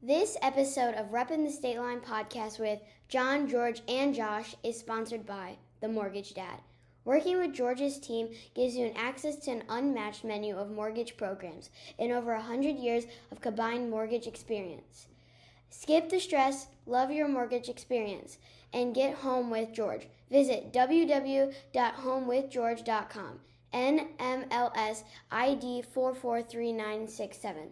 This episode of Reppin the Stateline podcast with John, George, and Josh is sponsored by The Mortgage Dad. Working with George's team gives you access to an unmatched menu of mortgage programs and over 100 years of combined mortgage experience. Skip the stress, love your mortgage experience, and get home with George. Visit www.homewithgeorge.com. NMLS ID 443967.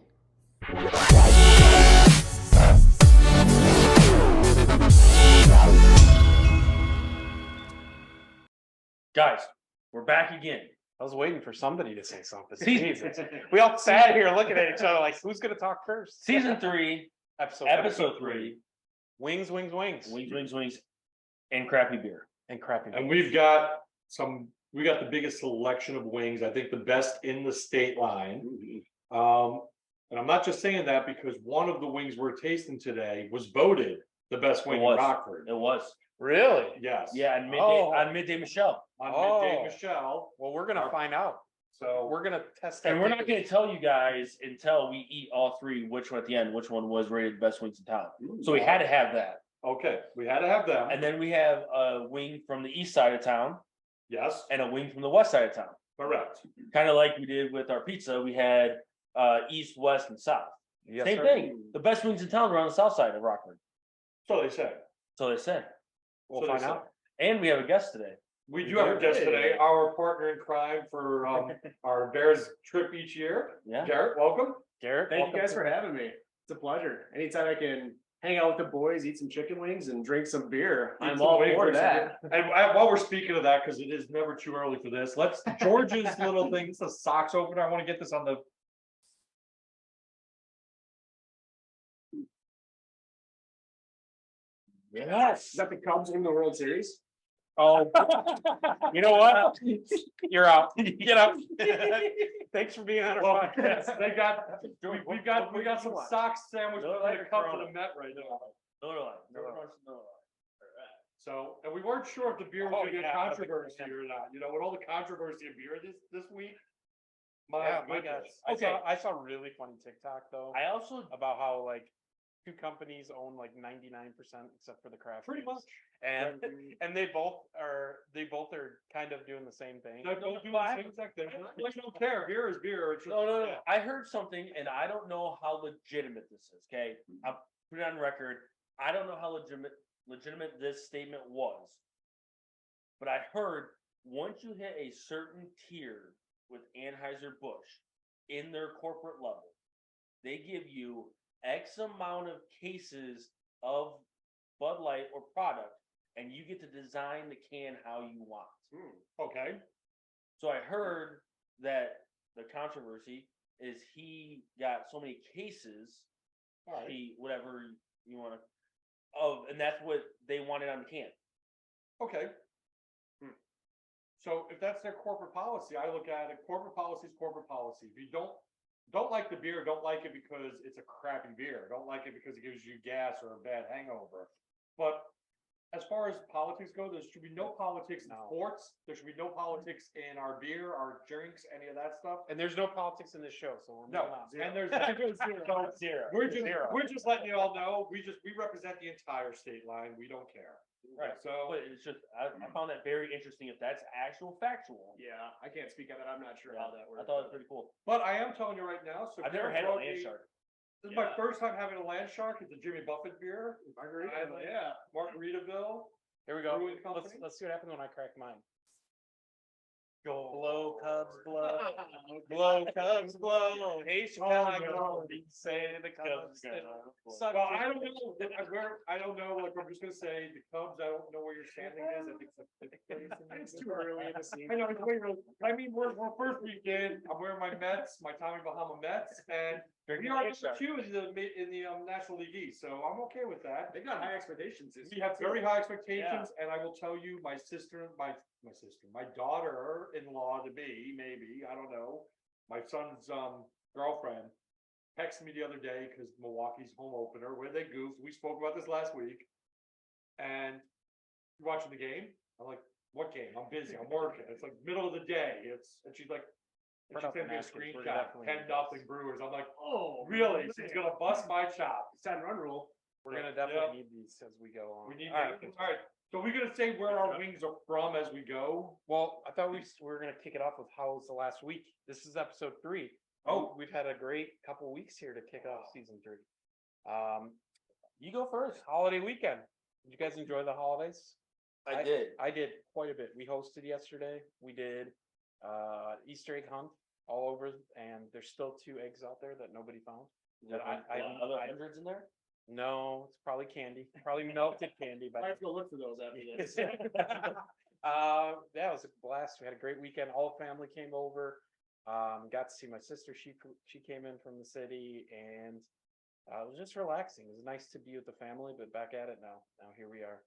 Guys, we're back again. I was waiting for somebody to say something. Season- We all sat here looking at each other like, who's going to talk first? Season 3, episode 3, Wings, wings, and crappy beer. and crappy. And we got the biggest selection of wings. I think the best in the state line. And I'm not just saying that because one of the wings we're tasting today was voted the best wing in Rockford. It was. Really? Yes. Yeah, on midday Michelle. On Midday Michelle. Well, we're going to find out. So We're going to test that. And we're not going to tell you guys until we eat all three which one at the end, which one was rated best wings in town. So we had to have that. Okay, we had to have them. And then we have a wing from the east side of town Yes, and a wing from the west side of town. correct. Kind of like we did with our pizza. We had east, west, and south. Yes, Same sir. thing. The best wings in town are on the south side of Rockford. So they say. So they said. We'll So they find say. out. And we have a guest today. We do have a guest today, our partner in crime for our Bears trip each year. Yeah. Garrett, welcome. Garrett, Thank welcome. you guys for having me. It's a pleasure. Anytime I can hang out with the boys, eat some chicken wings, and drink some beer, Eat I'm some all wings, for drink some that. And while we're speaking of that, because it is never too early for this, let's George's little thing. It's a socks opener. I want to get this on the. Yes. Is that the Cubs in the World Series? Oh, you know what? You're out. Get out. Thanks for being on our Well, podcast. we got some socks sandwiched No, with like a a cup Corona. of the Met right now. No. So, and we weren't sure if the beer was Oh, gonna get yeah. controversy or not. You know, with all the controversy of beer this week. Yeah, my gosh. goodness. Okay. I saw a really funny TikTok though I also about how like two companies own like 99% except for the craft. Pretty beers. much. And they both are kind of doing the same thing. They both do the same exact thing. I don't care. Beer is beer. It's just, no. I heard something, and I don't know how legitimate this is. Okay, I'll put it on record. I don't know how legitimate this statement was, but I heard once you hit a certain tier with Anheuser-Busch in their corporate level, they give you X amount of cases of Bud Light or product, and you get to design the can how you want. okay. So I heard that the controversy is he got so many cases, All right. whatever you want to, and that's what they wanted on the can. Okay. So if that's their corporate policy, I look at it, corporate policy is corporate policy. If you don't like the beer, don't like it because it's a crappy beer. Don't like it because it gives you gas or a bad hangover. But as far as politics go, there should be no politics in sports. There should be no politics in our beer, our drinks, any of that stuff. And there's no politics in this show, so we're No, moving on. and there's Zero. we're just letting you all know, we represent the entire state line. We don't care. Right. So But it's just I found that very interesting. If that's actual factual, Yeah, I can't speak on that. I'm not sure how that works. I thought it was pretty cool. but I am telling you right now, so I've never Garrett had a brought land me- shark. This is my Yeah. first time having a land shark. It's a Jimmy Buffett beer. Margarita, yeah. Margaritaville. Here we go. Brewing Company? Let's see what happens when I crack mine. Go. Blow, Cubs, blow. Blow, Cubs, blow. Hey, Chicago, say the Cubs. Well, I don't know. I don't know. Like I'm just gonna say, the Cubs. I don't know where your standing is. I think it's a fifth place. It's too early in the season. I know it's way early. I mean, we're first weekend. I'm wearing my Mets, my Tommy Bahama Mets, and we are number 2 in the National League East. So I'm okay with that. They've got high expectations. We have very high expectations, and I will tell you, my daughter-in-law to be, maybe, I don't know, my son's girlfriend texted me the other day because Milwaukee's home opener, where they goofed. We spoke about this last week, and you watching the game? I'm like, what game? I'm busy. I'm working. It's like middle of the day. And she's like, She Print out the sent me a napkins, we're screenshot, definitely 10-0 Brewers. I'm like, Oh, really? She's gonna bust my chops. 10 run rule. We're gonna Yeah. definitely need these as we go on. We need, All right. all right, so we're gonna say where our wings are from as we go. Well, I thought we were gonna kick it off with how was the last week. This is episode 3. Oh. We've had a great couple weeks here to kick off season 3. You go first. Holiday weekend. Did you guys enjoy the holidays? I did. I did quite a bit. We hosted yesterday. We did Easter egg hunt all over, and there's still 2 eggs out there that nobody found. There I- other hundreds in there? No, it's probably candy, probably melted candy. I But have to go look for those after this. yeah, it was a blast. We had a great weekend. All the family came over. Got to see my sister. She came in from the city, and it was just relaxing. It was nice to be with the family, but back at it now. Now here we are,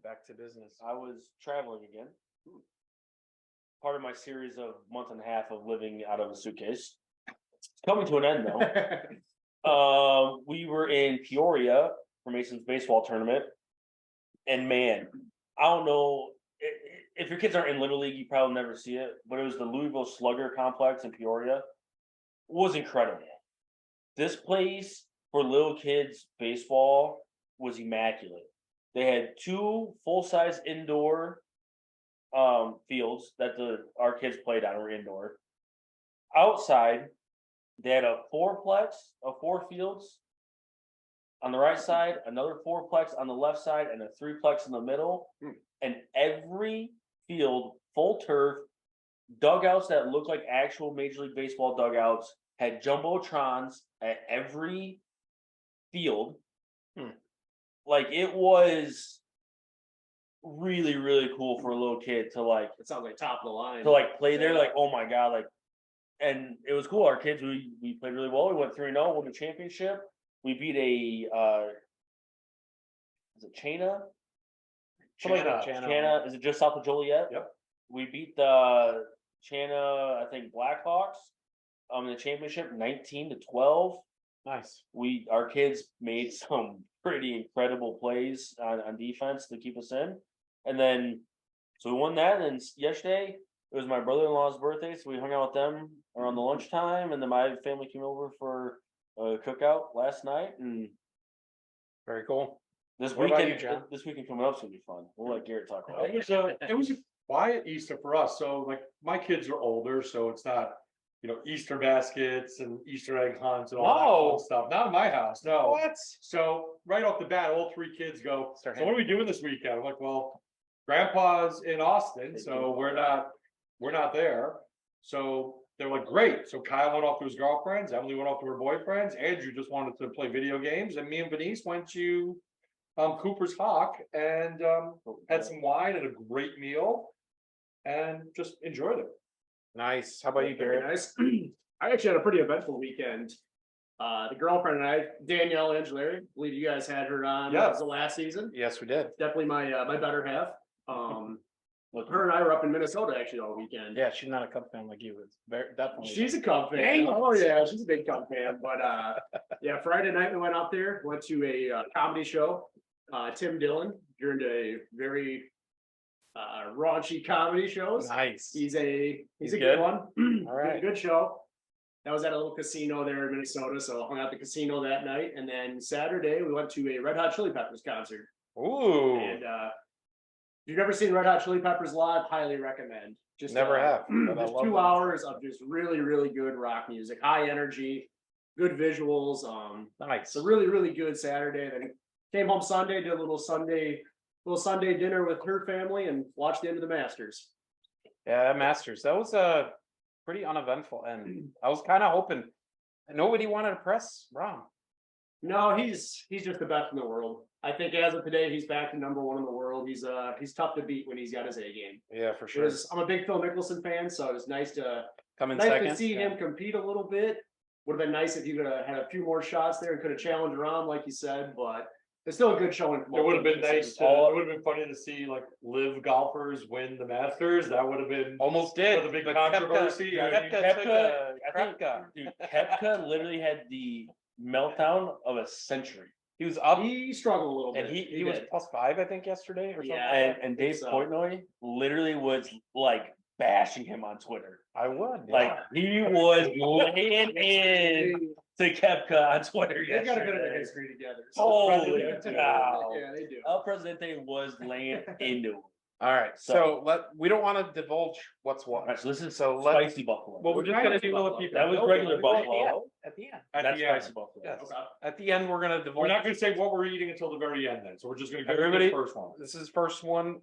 back to business. I was traveling again. Part of my series of month and a half of living out of a suitcase. It's coming to an end though. We were in Peoria for Mason's baseball tournament, and man, I don't know if your kids aren't in Little League, you probably never see it, but it was the Louisville Slugger complex in Peoria. It was incredible. This place for little kids baseball was immaculate. They had 2 full-size indoor fields that our kids played on were indoor. Outside, they had a 4-plex of 4 fields. On the right side, another 4-plex on the left side, and a 3-plex in the middle. And every field, full turf, dugouts that look like actual Major League Baseball dugouts, had jumbotrons at every field. Like, it was really, really cool for a little kid to like It sounds like top of the line. play there. Like, oh my god, like, and it was cool. Our kids, we played really well. We went 3-0, won the championship. We beat a is it Chana? Chana. Is it just south of Joliet? Yep. We beat the Chana, I think, Blackhawks in the championship 19-12. Nice. Our kids made some pretty incredible plays on defense to keep us in. And then so we won that, and yesterday it was my brother-in-law's birthday, so we hung out with them around the lunchtime, and then my family came over for a cookout last night, and Very cool. this What about weekend you, John? this weekend coming up is gonna be fun. We'll let Garrett talk about it. It was a quiet Easter for us. So like my kids are older, so it's not, Easter baskets and Easter egg hunts and all that fun stuff. Not in my house, no. What? So right off the bat, all 3 kids go, so Start what are we doing this weekend? I'm like, well, Grandpa's in Austin, so we're not there. So they're like, great. So Kyle went off to his girlfriends, Emily went off to her boyfriends, Andrew just wanted to play video games, and me and Venice went to Cooper's Hawk and had some wine and a great meal and just enjoyed it. Nice. How about you, Very Garrett? nice. I actually had a pretty eventful weekend. The girlfriend and I, Danielle Angelari, believe you guys had her on. Yes. It was the last season. Yes, we did. Definitely my better half. Her and I were up in Minnesota actually all weekend. Yeah, she's not a Cub fan like you. It's very definitely. She's a Cub fan. Dang it. Oh yeah, she's a big Cub fan. But yeah, Friday night we went out there, went to a comedy show. Tim Dillon, you're into a very raunchy comedy shows. nice. He's a He's good good? one. All right. Good show. That was at a little casino there in Minnesota, so I hung out at the casino that night. And then Saturday we went to a Red Hot Chili Peppers concert. Ooh. And if you've never seen Red Hot Chili Peppers live, highly recommend. Just Never have, but I Just love 2 them. hours of just really, really good rock music, high energy, good visuals. Nice. It's a really, really good Saturday. Then came home Sunday, did a little Sunday dinner with her family, and watched the end of the Masters. Yeah, Masters. That was a pretty uneventful end. I was kind of hoping nobody wanted to press Rom. No, he's just the best in the world. I think as of today, he's back to #1 in the world. He's tough to beat when he's got his A game. Yeah, for sure. I'm a big Phil Mickelson fan, so it was nice to Come in second. see Yeah. him compete a little bit. Would have been nice if he could have had a few more shots there and could have challenged Rom, like you said, but it's still a good showing. It would have been nice to, it would have been funny to see like live golfers win the Masters. That would have been Almost did. the big but controversy. Koepka took Koepka, dude, Koepka literally had the meltdown of a century. He was up, He struggled a little bit. and he was did. +5, I think, yesterday or something. Yeah. And Dave so. Portnoy literally was like bashing him on Twitter. I would. Like he was laying in to Kepka on Twitter They've got a bit of a yesterday. history together. Holy President, cow. Yeah, they do. El Presidente was laying into him. All right, so we don't want to divulge what's what. All right, so this is So let's- spicy buffalo. Well, we're just gonna do little people. That was regular buffalo. At the end. That's the end. spicy buffalo. Yes. Okay. At the end, we're gonna divulge. We're not gonna say what we're eating until the very end then, so we're just gonna go through Everybody- the first one. This is first one.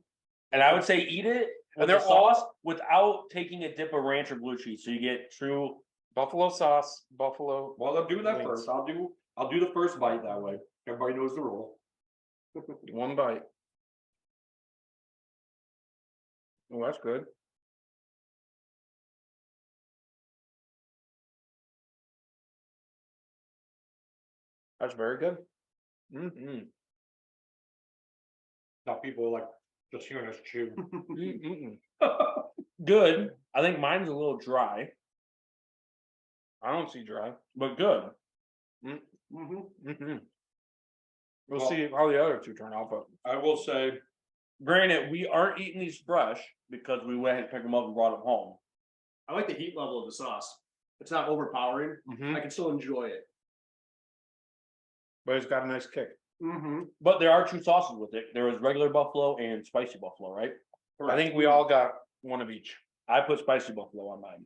And I would say eat it with And the they're all- sauce without taking a dip of ranch or blue cheese, so you get true. Buffalo sauce, buffalo. Well, I'm doing that wings. first. I'll do the first bite that way. Everybody knows the rule. One bite. Oh, that's good. That's very good. Mm-hmm. Now people are like just hearing us chew. Good. I think mine's a little dry, I don't see dry. but good. Mm-hmm. Mm-hmm. We'll Well- see how the other two turn out, but I will say, Granted, we aren't eating these fresh because we went and picked them up and brought them home. I like the heat level of the sauce. It's not overpowering. I can still enjoy it. but it's got a nice kick. Mm-hmm. But there are two sauces with it. There was regular buffalo and spicy buffalo, right? I think we all got one of each. I put spicy buffalo on mine.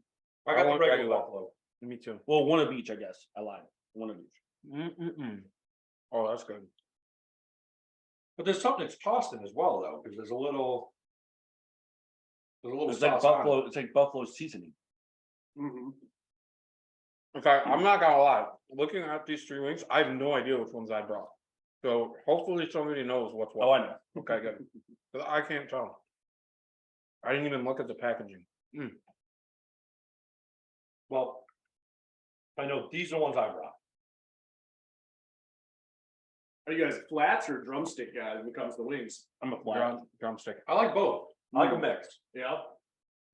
I got the want regular regular. buffalo. Me too. Well, one of each, I guess. I lied. One of each. Oh, that's good. But there's something that's tossed in as well though, because there's a little. It's like sauce on it. buffalo. It's like buffalo seasoning. Mm-hmm. Okay, I'm not gonna lie. Looking at these three wings, I have no idea which ones I brought. So hopefully somebody knows what's what. Oh, I know. Okay, good. 'Cause I can't tell. I didn't even look at the packaging. Well. I know these are the ones I brought. Are you guys flats or drumstick guys when it comes to wings? I'm a flat. Drumstick. I like both. I like a mix. Yeah,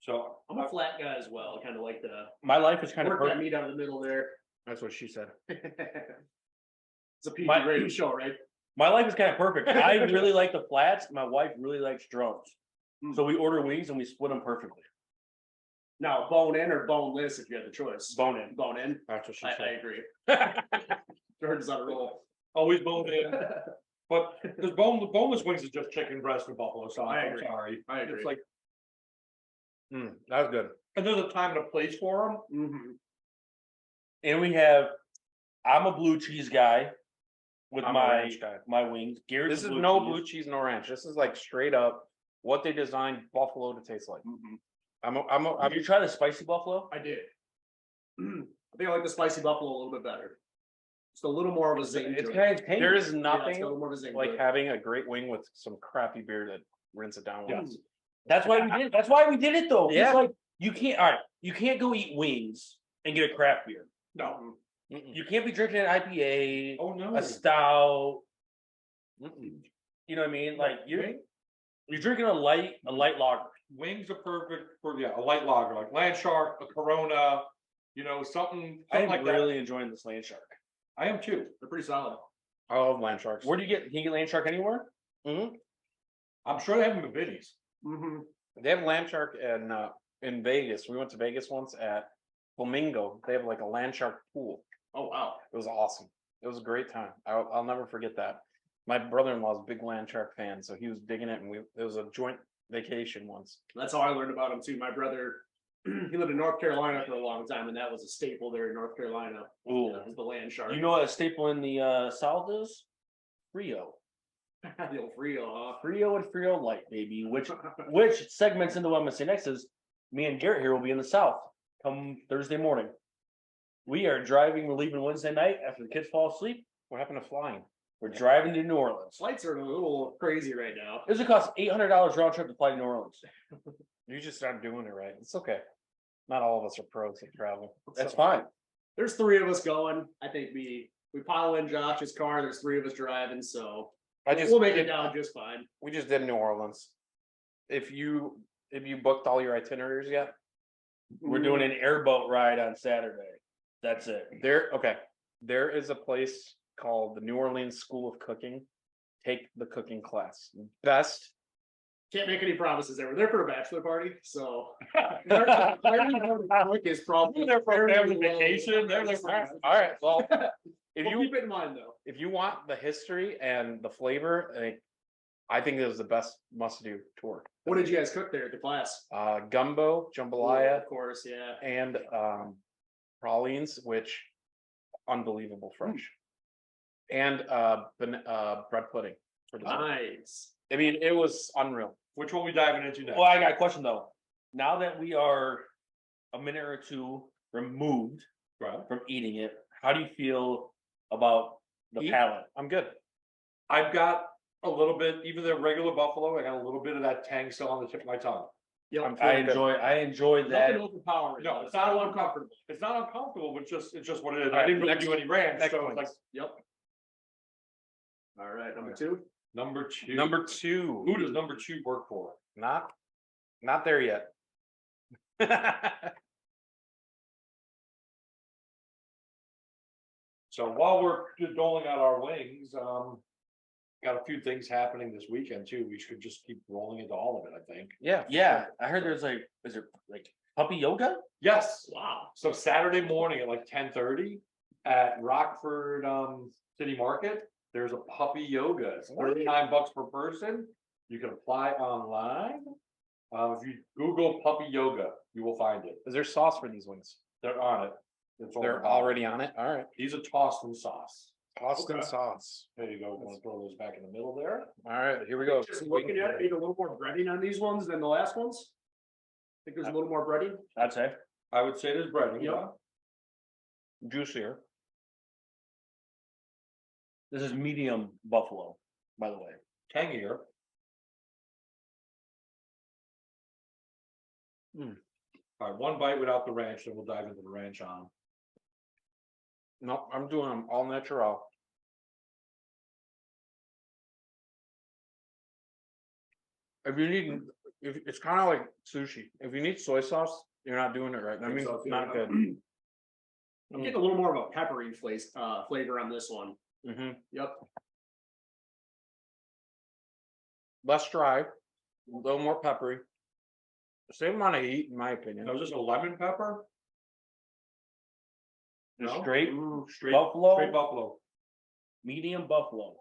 So I'm a flat guy as well. Kind of like the My life is kind of work that perfect. meat out of the middle there. That's what she said. It's a PG My- rated show, right? My life is kind of perfect. I really like the flats. My wife really likes drums. So we order wings and we split them perfectly. Now, bone in or boneless if you had the choice. Bone in. Bone in. That's what she I said. agree. George's on a roll. always bone in, but because boneless wings is just chicken breast and buffalo sauce. I I'm agree. sorry. I agree. It's like, That was good. and there's a time and a place for them. Mm-hmm. And we have, I'm a blue cheese guy with I'm a my ranch guy. my wings. Gary's This a is no cheese. blue cheese, no ranch. This is like straight up what they designed buffalo to taste like. Did you try the spicy buffalo? I did. I think I like the spicy buffalo a little bit better. Just a little more of a zing. It's to it. kind of tangy. There is Yeah, it's nothing got a little more of a zing to like it. having a great wing with some crappy beer to rinse it down with. Yes. That's why we did it. That's why we did it though. Yeah. It's like you can't. All right, you can't go eat wings and get a craft beer. No. You can't be drinking an IPA, Oh, no. a stout. You know what I mean? Like you're drinking a light lager. Wings are perfect for, a light lager, like Land Shark, a Corona, something I'm like really enjoying this land shark. that. I am too. They're pretty solid. I love land sharks. Where do you get? Can you get land shark anywhere? I'm sure they have them in Vinny's. Mm-hmm. They have land shark in Vegas. We went to Vegas once at Flamingo. They have like a land shark pool. Oh, wow. It was awesome. It was a great time. I'll never forget that. My brother-in-law's a big land shark fan, so he was digging it, and it was a joint vacation once. That's how I learned about them too. My brother, he lived in North Carolina for a long time, and that was a staple there in North Carolina. Ooh. Was the land shark. You know what a staple in the South is? Frio. the old Frio, huh? Frio and Frio Light, baby. Which segments into what I'm gonna say next is me and Garrett here will be in the South come Thursday morning. We are driving. We're leaving Wednesday night after the kids fall asleep. What happened to flying? We're driving to New Orleans. Flights are a little crazy right now. It was cost $800 round trip to fly to New Orleans. You just aren't doing it right. It's okay. Not all of us are pros at travel. That's fine. There's three of us going. I think we pile in Josh's car. There's three of us driving, so we'll make it down just fine. We just did New Orleans. If you booked all your itineraries yet, We're doing an airboat ride on Saturday. That's it. there is a place called the New Orleans School of Cooking. Take the cooking class. Best Can't make any promises there. We're there for a bachelor party, so. Quick is probably. They're there for a fairly family low. vacation, they're there for. All right, well, if Well, you, keep it in mind though. if you want the history and the flavor, I think it was the best must-do tour. What did you guys cook there at the class? Gumbo, jambalaya, Of course, yeah. and pralines, which unbelievable fresh. And bread pudding for dessert. Nice. I mean, it was unreal. Which one we diving into next? Well, I got a question though. Now that we are a minute or two removed Right. from eating it, how do you feel about the Eat? palate? I'm good. I've got a little bit, even the regular buffalo, I got a little bit of that tang still on the tip of my tongue. Yep. I enjoy that. Nothing overpowering. No, it's not uncomfortable. It's not uncomfortable, but it's just what it is. I Alright, didn't really next- do any ranch, next so one. it's like Yep. All right, number two. number two. Number two, Who does number two work for? not there yet. So while we're doling out our wings, got a few things happening this weekend too. We should just keep rolling into all of it, I think. Yeah. Yeah, I heard there's like, is there like puppy yoga? Yes, Wow. so Saturday morning at like 10:30 at Rockford City Market, there's a puppy yoga. It's $39 per person. You can apply online. If you Google puppy yoga, you will find it. Is there sauce for these wings? They're on it. It's all They're about it. already on it. All right. These are tossed in sauce. Austin Okay. sauce. There you go. Want to throw those back in the middle there? All right, here we go. Just looking at it, maybe a little more breading on these ones than the last ones. I think there's a little more breading. I'd say. I would say there's breading. Yep. Yeah. Juicier. This is medium buffalo, by the way. Tangier. All right, one bite without the ranch, then we'll dive into the ranch on. No, I'm doing them all natural. If you need, if it's kind of like sushi, if you need soy sauce, you're not doing it right. That means it's not good. I'm getting a little more of a peppery flavor on this one. Hmm. Yep. Less dry, a little more peppery. Same amount of heat, in my opinion. Now, is this a lemon pepper? Just No? straight Straight buffalo, Straight buffalo. medium buffalo.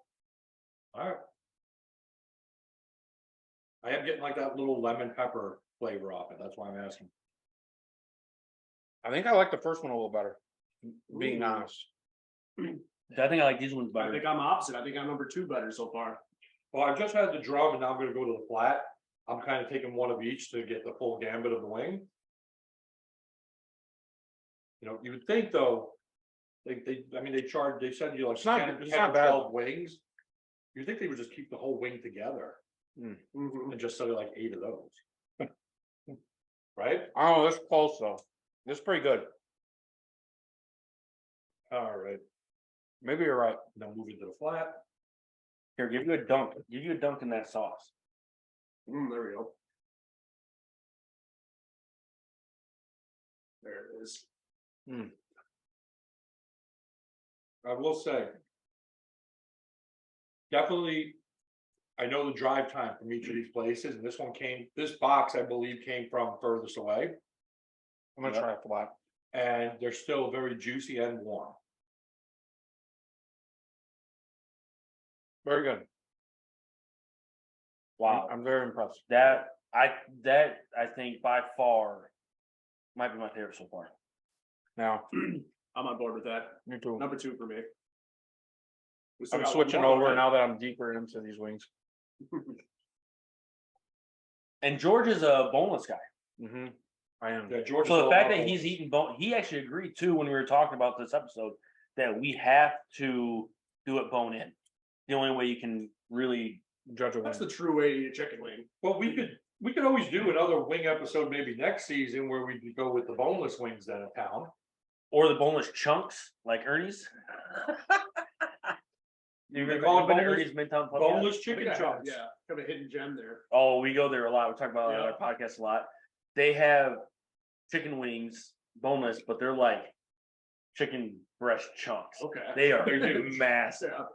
All right. I am getting like that little lemon pepper flavor off it. That's why I'm asking. I think I like the first one a little better, being Ooh. honest. I think I like these ones I better. think I'm opposite. I think I'm number two better so far. Well, I just had the drum and now I'm gonna go to the flat. I'm kind of taking one of each to get the full gambit of the wing. You know, you would think though, I mean, they send you like It's not- 10, it's 10 not or bad. 12 wings. You'd think they would just keep the whole wing together Mhm. and just sell you like 8 of those. Right? Oh, that's close though. That's pretty good. All right, Maybe you're right. now moving to the flat. Here, give you a dunk. Give you a dunk in that sauce. There we go. There it is. I will say. Definitely. I know the drive time from each of these places, and this box, I believe, came from furthest away, I'm gonna Yeah. try a flat. and they're still very juicy and warm. Very good. Wow. I'm very impressed. That I think by far might be my favorite so far. Now, I'm on board with that. me too. Number two for me. We still I'm got one switching more, over right? now that I'm deeper into these wings. And George is a boneless guy. Mm-hmm. I am. Yeah, George. So is the all fact about that he's those. eating bone, he actually agreed too when we were talking about this episode that we have to do it bone in. The only way you can really Judge a wing. That's the true way to eat a chicken wing. Well, we could always do another wing episode maybe next season where we could go with the boneless wings then in town. or the boneless chunks like Ernie's. You They remember call it been to boneless- Ernie's Midtown Pub yet? Boneless I think chicken I have, chunks. Yeah, kind of a hidden gem there. Oh, we go there a lot. We talk about it on Yeah. our podcast a lot. They have chicken wings, boneless, but they're like chicken breast chunks. Okay. They are They do. massive. Yeah.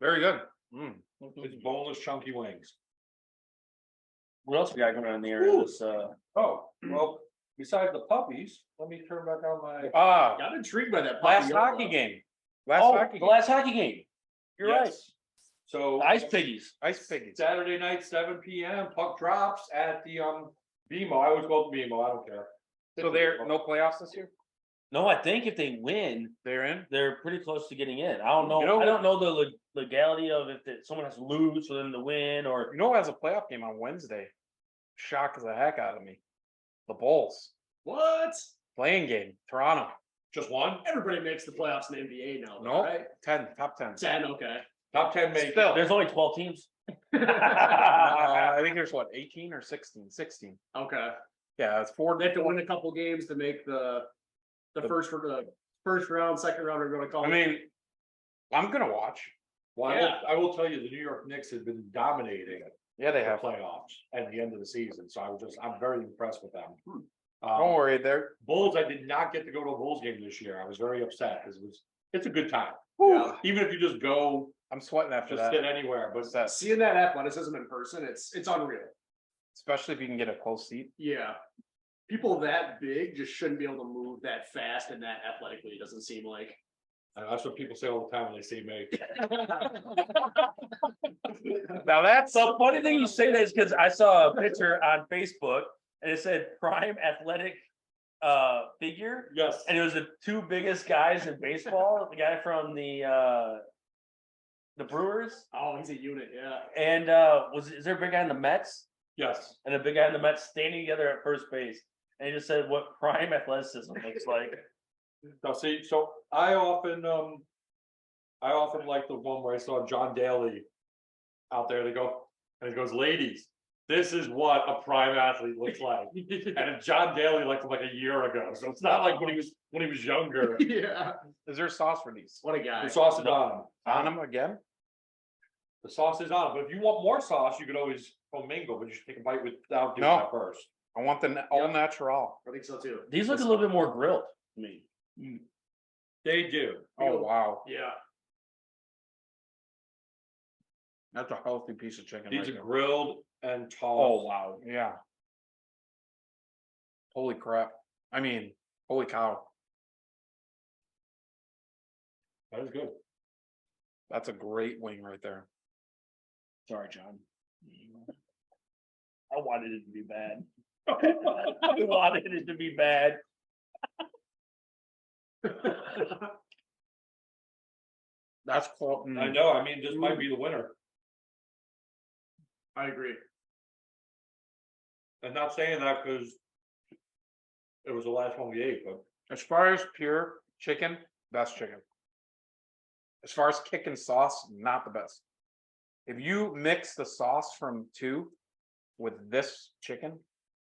Very good. It's boneless chunky wings. What else we got going on in the area? Ooh. This, Oh, well, besides the puppies, let me turn back on my. Got intrigued by that. Last puppy hockey Yola. game. the Game. last hockey game. You're right. Yes. So. The Ice Piggies. Ice Piggies. Saturday night, 7 p.m. Puck drops at the BMO. I always go to BMO. I don't care. So there no playoffs this year? No, I think if they win, They're in? they're pretty close to getting in. I don't know. You know I what- don't know the legality of if someone has to lose for them to win or. You know who has a playoff game on Wednesday? Shocked the heck out of me. The Bulls. What? Playing game. Toronto. Just one. Everybody makes the playoffs in the NBA now, though, No, right? 10, top 10. 10, okay. Top 10 make. Still. There's only 12 teams. I think there's what, 18 or 16? 16. Okay. Yeah, it's 4. They have to win a couple games to make the first round, second round, are gonna call I it. mean, I'm gonna watch. Well, Yeah. I will tell you, the New York Knicks have been dominating Yeah, they the have. playoffs at the end of the season. So I'm very impressed with them. Don't worry, they're Bulls, I did not get to go to a Bulls game this year. I was very upset because it's a good time. Yeah. Even if you just go, I'm sweating after just that. sit anywhere, but What's that? Seeing that athleticism in person, it's unreal. Especially if you can get a close seat. Yeah. People that big just shouldn't be able to move that fast and that athletically, it doesn't seem like. that's what people say all the time when they see me. Now that's So funny thing you say that is because I saw a picture on Facebook and it said prime athletic figure. Yes. And it was the two biggest guys in baseball, the guy from the Brewers Oh, he's a unit, yeah. and is there a big guy in the Mets? Yes. And a big guy in the Mets standing together at first base. And he just said what prime athleticism looks like. Now, see, so I often like the one where I saw John Daly out there. They go, and he goes, ladies, this is what a prime athlete looks like. And John Daly looked like a year ago, so it's not like when he was younger. Yeah. is there sauce for these? What a guy. The sauce is on him. On them again? The sauce is on him. But if you want more sauce, you could always commingle, but you should take a bite without doing No. that first. I want the all natural. I think so too. These look a little bit more grilled to me. They do. Oh wow, Yeah. that's a healthy piece of chicken. These right are there. grilled and tossed. Oh wow, yeah. Holy crap! I mean, holy cow! That is good. That's a great wing right there. Sorry, John. I wanted it to be bad. I wanted it to be bad. That's cool. I know. I mean, this might be the winner. I agree. I'm not saying that because it was the last one we ate, but As far as pure chicken, best chicken. As far as kicking sauce, not the best. If you mix the sauce from 2 with this chicken,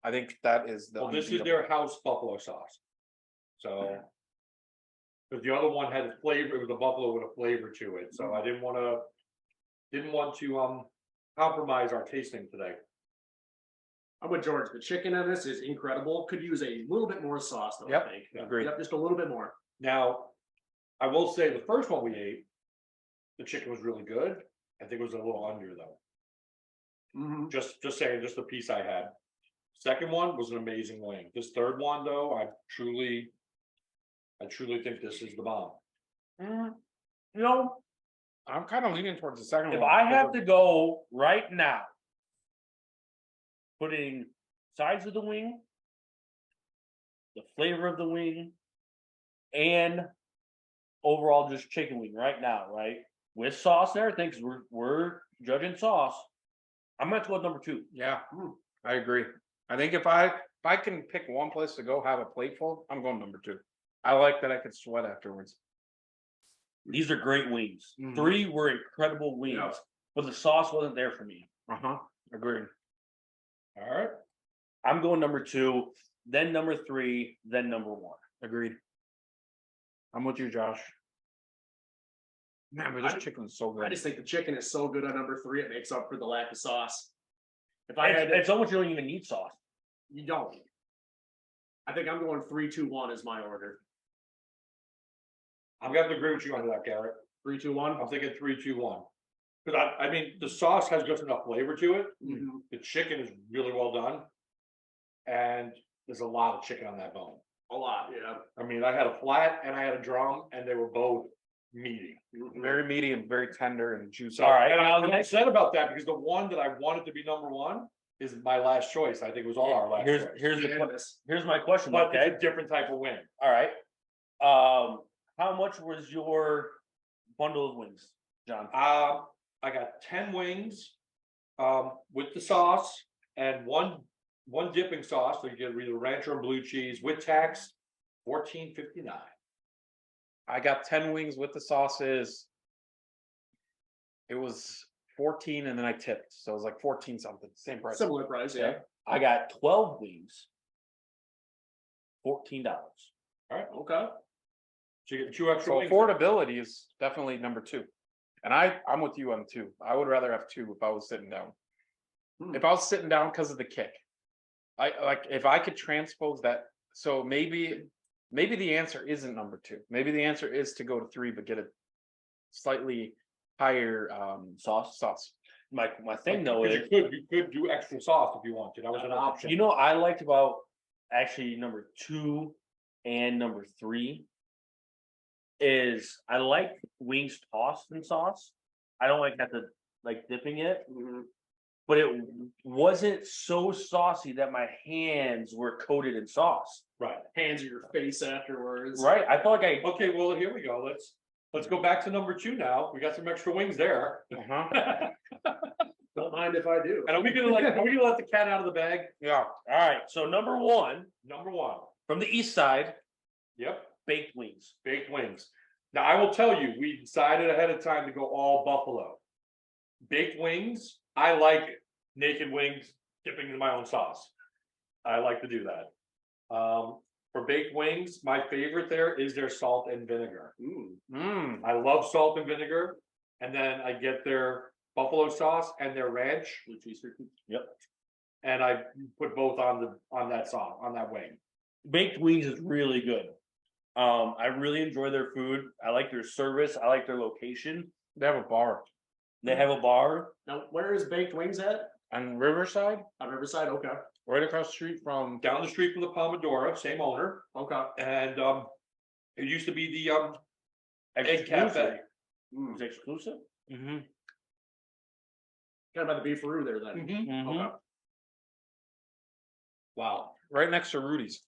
I think that is the. well, this is unbeatable. their house buffalo sauce. So, because the other one had a flavor, it was a buffalo with a flavor to it. So I didn't want to compromise our tasting today. I'm with George. The chicken on this is incredible. Could use a little bit more sauce though, Yep. I think. Agreed. Yep, just a little bit more. Now, I will say the first one we ate, the chicken was really good. I think it was a little under though. Mhm. Just saying, just the piece I had. Second one was an amazing wing. This third one though, I truly think this is the bomb. You know, I'm kind of leaning towards the second if one. I have to go right now, putting sides of the wing, the flavor of the wing, and overall just chicken wing right now, right? With sauce and everything, because we're judging sauce. I'm gonna have to go with number 2. Yeah, I agree. I think if I can pick one place to go have a plate full, I'm going number 2. I like that I could sweat afterwards. These are great wings. Mhm. 3 were incredible wings, Yeah. but the sauce wasn't there for me. Agreed. All right. I'm going number 2, then number 3, then number 1. Agreed. I'm with you, Josh. Man, but this chicken's so I good. just think the chicken is so good on number 3, it makes up for the lack of sauce. If I had It's almost you don't even need sauce. you don't. I think I'm going 3, 2, 1 is my order. I'm gonna have to agree with you on that, Garrett. 3, 2, 1. I'm thinking 3, 2, 1. Cause I mean, the sauce has just enough flavor to it. Mhm. The chicken is really well done. And there's a lot of chicken on that bone. A lot, yeah. I mean, I had a flat and I had a drum and they were both meaty. Very meaty and very tender and juicy. All right. And I'm upset about that because the one that I wanted to be number one is my last choice. I think it was all our last choice. Here's my question, But okay? it's a different type of wing. All right. How much was your bundle of wings, John? I got 10 wings, with the sauce and one dipping sauce. So you get either ranch or blue cheese with tax, $14.59. I got 10 wings with the sauces. It was 14 and then I tipped. So it was like 14 something, same price. Similar price, yeah. I got 12 wings, $14. Okay. So you get 2 extra So wings. affordability is definitely number 2. And I'm with you on 2. I would rather have 2 if I was sitting down. If I was sitting down because of the kick. I like if I could transpose that. So maybe the answer isn't number 2. Maybe the answer is to go to 3, but get a slightly higher sauce. My thing though is, You could do extra sauce if you want to. That was an option. you know, I liked about actually number 2 and number 3 is I like wings tossed in sauce. I don't like dipping it, but it wasn't so saucy that my hands were coated in sauce. Right. Hands or your face afterwards. Right? I felt like Okay, well, here we go. Let's go back to number 2 now. We got some extra wings there. Don't mind if I do. And are we gonna let the cat out of the bag? Yeah. all right. So number 1 Number 1. from the east side, Yep, baked wings. baked wings. Now, I will tell you, we decided ahead of time to go all buffalo. Baked wings, I like it. Naked wings, dipping in my own sauce. I like to do that. For baked wings, my favorite there is their salt and vinegar. I love salt and vinegar. And then I get their buffalo sauce and their ranch. Yep. And I put both on that sauce, on that wing. Baked wings is really good. I really enjoy their food. I like their service. I like their location. They have a bar They have a bar. Now, where is Baked Wings at? on Riverside, On Riverside, okay. right across the street from. Down the street from the Pomodoro, same owner. Okay. And it used to be the Egg Exclusive. Cafe. It's exclusive. Mm-hmm. Kind of by the beefaroo there then. Mm-hmm. Okay. Wow, Right next to Rudy's.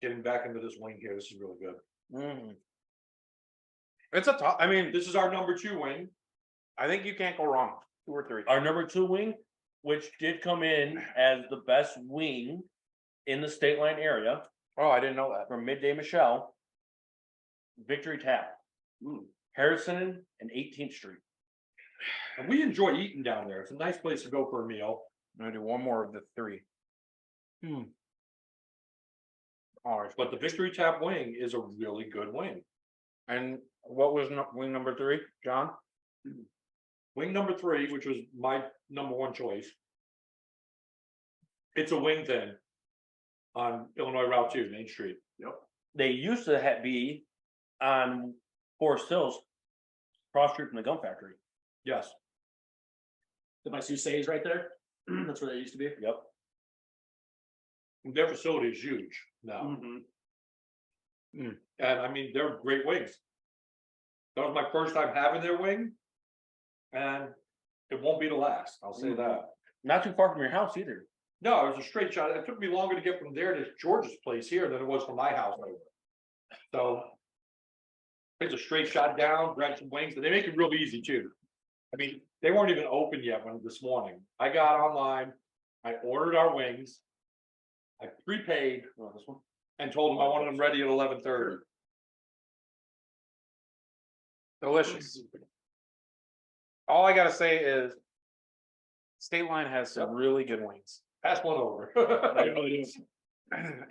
getting back into this wing here, this is really good. It's a top. I mean, This is our number 2 wing. I think you can't go wrong. 2 or 3. Our number 2 wing, which did come in as the best wing in the Stateline area Oh, I didn't know that. from Midday Michelle, Victory Tap, Harrison and 18th Street. And we enjoy eating down there. It's a nice place to go for a meal. I'm gonna do one more of the 3. All right. But the Victory Tap wing is a really good wing. And what was wing number 3, John? Wing number 3, which was my number 1 choice. It's a wing thing on Illinois Route 2, Main Street. They used to be on Forest Hills, cross street from the gum factory. Yes. The my Sousa's right there. That's where they used to be. Yep. Their facility is huge now. And I mean, they're great wings. That was my first time having their wing. And it won't be the last, I'll say that. Not too far from your house either. No, it was a straight shot. It took me longer to get from there to George's place here than it was from my house over. So it's a straight shot down, grab some wings, and they make it real easy too. I mean, they weren't even open yet this morning. I got online, I ordered our wings. I prepaid This one. and told them I wanted them ready at 11:30. Delicious. All I gotta say is Stateline has some really good wings. Pass one over.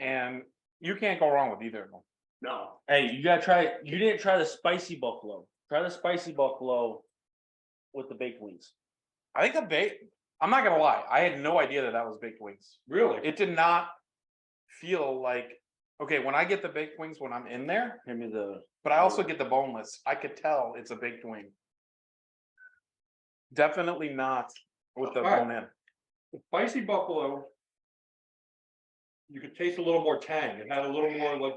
And you can't go wrong with either of them. No. Hey, you gotta try. You didn't try the spicy buffalo. Try the spicy buffalo with the baked wings. I think I'm not gonna lie, I had no idea that was baked wings. Really? It did not feel like, okay, when I get the baked wings when I'm in there, Give me the. but I also get the boneless, I could tell it's a baked wing. Definitely not with the Alright. bone in. The spicy buffalo. You could taste a little more tang. It had a little more like,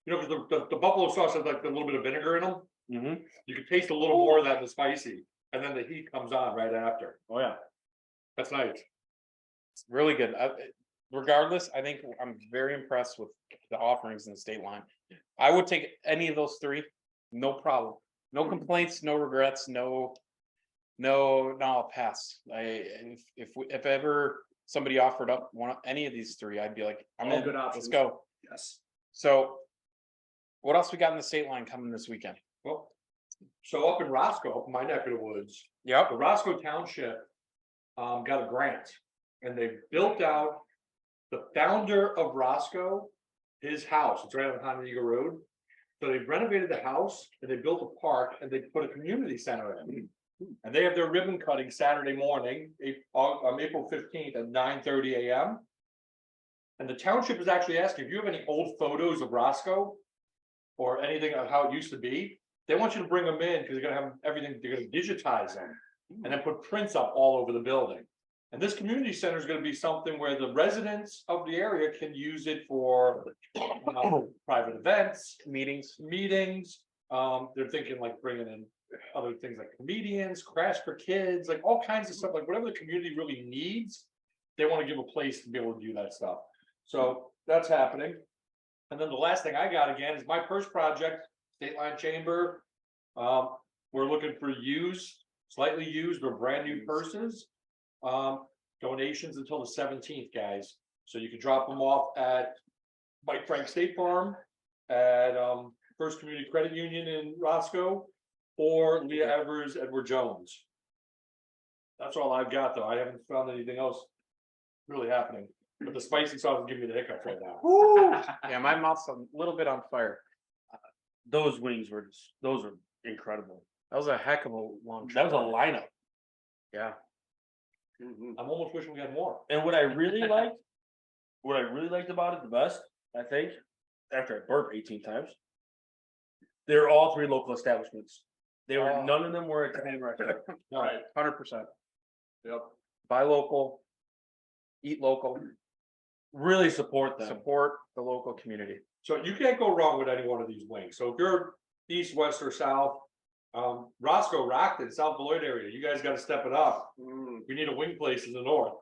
because the buffalo sauce has like a little bit of vinegar in them. Mm-hmm. You could taste a little more of that in the spicy, and then the heat comes on right after. Oh, yeah. That's nice. It's really good. Regardless, I think I'm very impressed with the offerings in the state line. I would take any of those three, no problem. No complaints, no regrets, no, I'll pass. If ever somebody offered up any of these three, I'd be like, I'm All in, good let's options. go. Yes. So what else we got in the state line coming this weekend? Well, so up in Roscoe, my neck of the woods, Yep. the Roscoe Township got a grant, and they built out the founder of Roscoe, his house. It's right on Honolulu Road. So they renovated the house and they built a park and they put a community center in. And they have their ribbon cutting Saturday morning, April 15th at 9:30 a.m. And the township is actually asking if you have any old photos of Roscoe or anything of how it used to be, they want you to bring them in because they're gonna have everything, they're gonna digitize them and then put prints up all over the building. And this community center is gonna be something where the residents of the area can use it for private events, Meetings. They're thinking like bringing in other things like comedians, crash for kids, like all kinds of stuff, like whatever the community really needs. They want to give a place to be able to do that stuff. So that's happening. And then the last thing I got again is my purse project, Stateline Chamber. We're looking for slightly used or brand new purses. Donations until the 17th, guys. So you can drop them off at Mike Frank State Farm, at First Community Credit Union in Roscoe, or Leah Evers, Edward Jones. That's all I've got, though. I haven't found anything else really happening. But the spicy sauce is giving me the hiccups right now. Yeah, my mouth's a little bit on fire. Those wings were those are incredible. That was a heck of a long That was a trip. lineup. Yeah. I'm almost wishing we had more. And what I really liked about it the best, I think, after I burped 18 times, they're all three local establishments. They were none of them were a chain restaurant. Right. 100%. Yep. Buy local, eat local, Really support them. support the local community. So you can't go wrong with any one of these wings. So if you're east, west, or south, Roscoe, Rockton, South Beloit area, you guys got to step it up. We need a wing place in the north.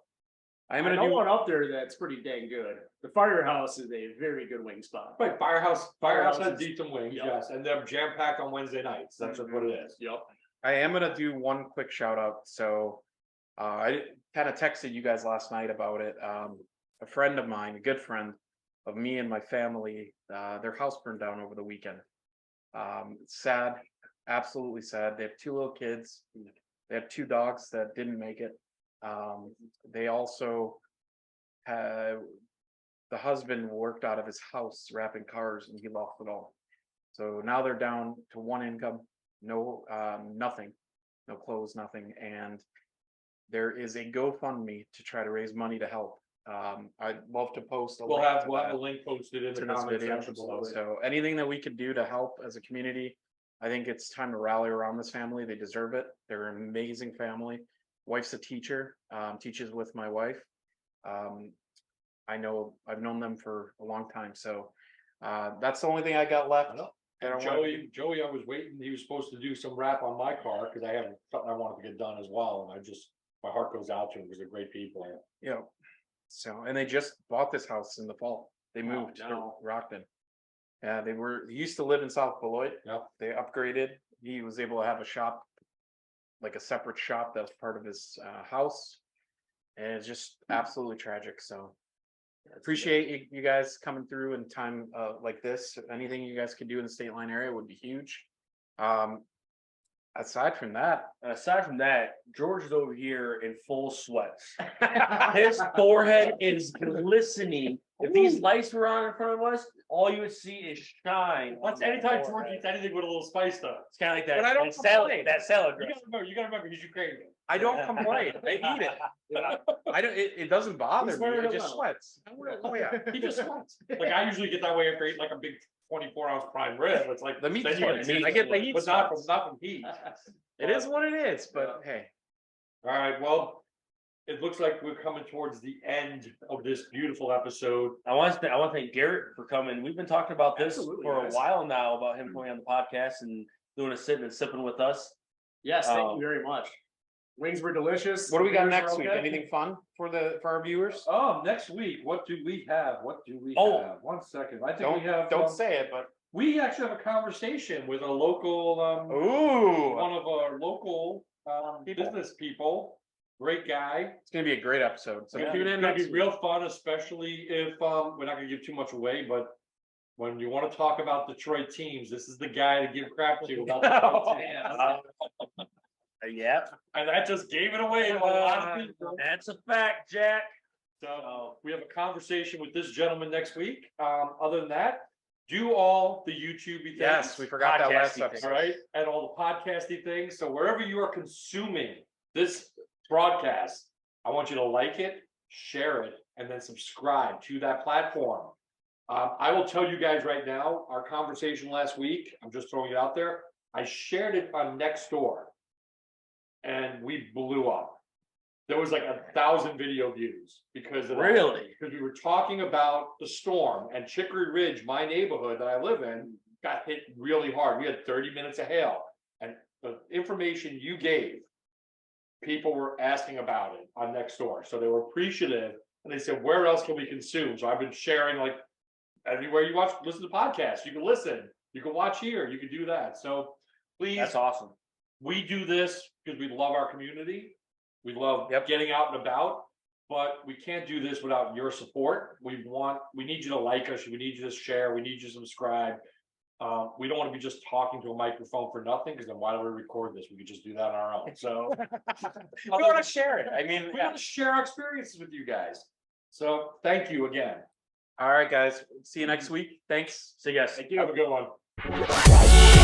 I'm I gonna know do one up there that's pretty dang good. The Firehouse is a very good wing spot. Right, Firehouse has is- decent wings, Yep. yes, and they're jam packed on Wednesday nights. That's just what it is. Yep. I am gonna do one quick shout out. So I kind of texted you guys last night about it. A friend of mine, a good friend of me and my family, their house burned down over the weekend. It's sad, absolutely sad. They have two little kids. They have two dogs that didn't make it. They also have, the husband worked out of his house wrapping cars and he lost it all. So now they're down to one income, no, nothing, no clothes, nothing. And there is a GoFundMe to try to raise money to help. I'd love to post a We'll link have to the that, link posted in to the this comments video. section below. So anything that we could do to help as a community, I think it's time to rally around this family. They deserve it. They're an amazing family. Wife's a teacher, teaches with my wife. I know I've known them for a long time. So that's the only thing I got left. I know. that I wanna- Joey, I was waiting, he was supposed to do some rap on my car, because I have something I wanted to get done as well, and my heart goes out to him, because they're great people. Yeah. So, and they just bought this house in the fall. They moved to no. Rockton. Yeah, he used to live in South Beloit. Yep. They upgraded. He was able to have a shop, like a separate shop that was part of his house. And it's just absolutely tragic. So appreciate you guys coming through in time like this. Anything you guys could do in the state line area would be huge. Aside from that, George is over here in full sweats. His forehead is glistening. If these lights were on in front of us, all you would see is shine. Once anytime George eats anything with a little spice though. It's kind of like that. But I don't that salad. complain. That salad You dressing. gotta remember, he's Ukrainian. I don't complain. I eat it. I don't. It doesn't bother He's me. wearing It it just well. sweats. Oh yeah. He just sweats. Like I usually get that way after eating like a big 24-ounce prime rib. It's like The meat then you sweats. get I get the heat but not from sweats. heat. It is what it is. But hey, All right, well, it looks like we're coming towards the end of this beautiful episode. I want to thank Garrett for coming. We've been talking about this Absolutely, for a guys. while now about him coming on the podcast and doing a sitting and sipping with us. Yes, thank you very much. Wings were delicious. What do we got Beers were next week? okay. Anything fun for our viewers? Next week, what do we have? Oh. Have? 1 second. I think we have. Don't say it, but We actually have a conversation with a local, ooh, one of our local business people. Great guy. it's gonna be a great episode. So It's tune in gonna next be week. real fun, especially if we're not gonna give too much away, but when you want to talk about Detroit teams, this is the guy to give crap to about Detroit teams. Yeah, And that just gave it away to a lot of people. that's a fact, Jack. So we have a conversation with this gentleman next week. Other than that, do all the YouTube things. Yes, we forgot that last Podcasty episode. All right, and all the podcasty things. So wherever you are consuming this broadcast, I want you to like it, share it, and then subscribe to that platform. I will tell you guys right now, our conversation last week, I'm just throwing it out there. I shared it on Nextdoor and we blew up. There was like 1,000 video views because of that. Really? Because we were talking about the storm and Chicory Ridge, my neighborhood that I live in, got hit really hard. We had 30 minutes of hail, and the information you gave, people were asking about it on Nextdoor. So they were appreciative, and they said, where else can we consume? So I've been sharing, like, everywhere you listen to podcasts, you can listen, you can watch here, you can do that. So please, That's awesome. we do this because we love our community. We love Yep. getting out and about, but we can't do this without your support. We need you to like us. We need you to share. We need you to subscribe. We don't want to be just talking to a microphone for nothing, because then why do we record this? We could just do that on our own. So We want to share it. I mean, we want to share our experiences with you guys. So thank you again. all right, guys. See you next week. Thanks. See you guys. Thank you. Have a good one.